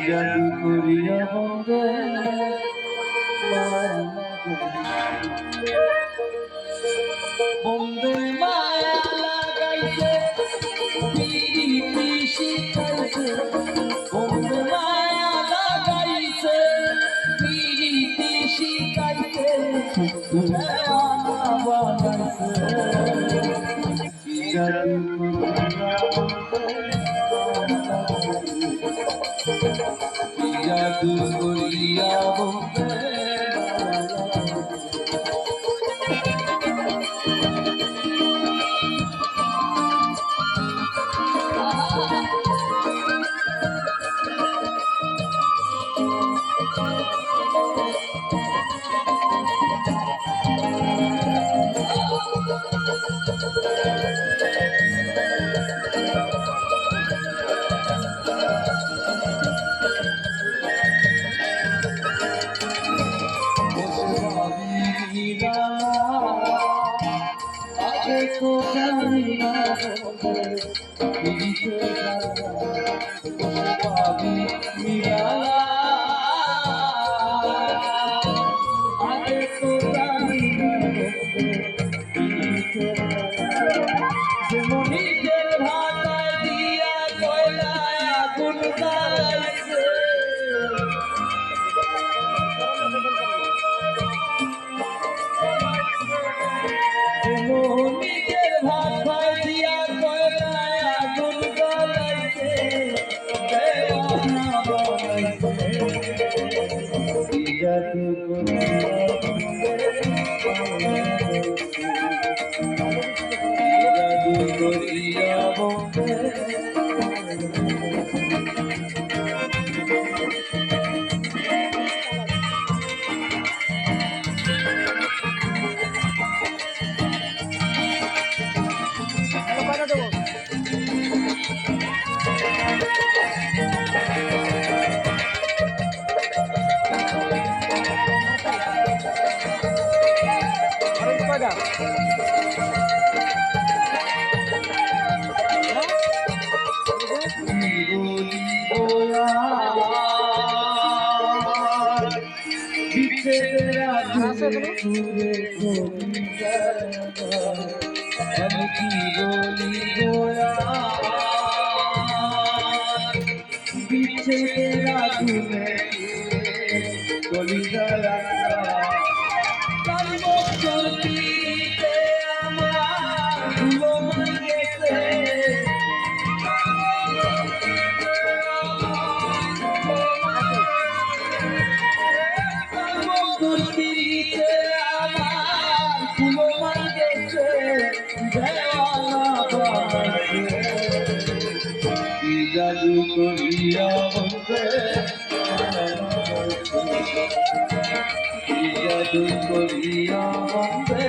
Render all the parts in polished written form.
জাদু করিয়া বন্দে বন্দে মায়া লাগাইছে পিরিতি শিখাইছে বন্দে মায়া লাগাইছে পিরিতি শিখাইছে বানাইছে জাদু করিয়া জাদু করিয়া বন্দে আগে তো জানি না ভাবি মিলালা আগে তো জানি মনিকের ভাতায় দিয়া কয়লায় আগুন জ্বালাইছে মনিকের ভাতায় দিয়া কয়লায় আগুন জ্বালাইছে দেওয়ানা বানাইছে জাদু করিয়া বন্দে আমি কি বলি গোয়া পিছে রাখুনে গলি যারা চলতে আমার ভুলো গেছে জাদু করিয়া বন্দে জাদু করিয়া বন্দে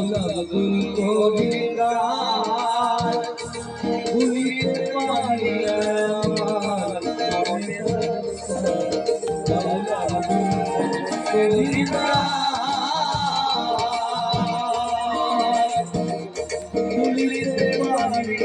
জাদু করিয়া ভুলিতে পারি জাদু করিয়া ভুলিতে পারি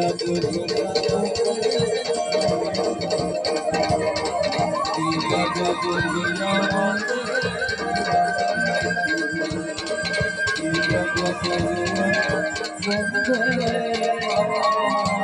Thank you.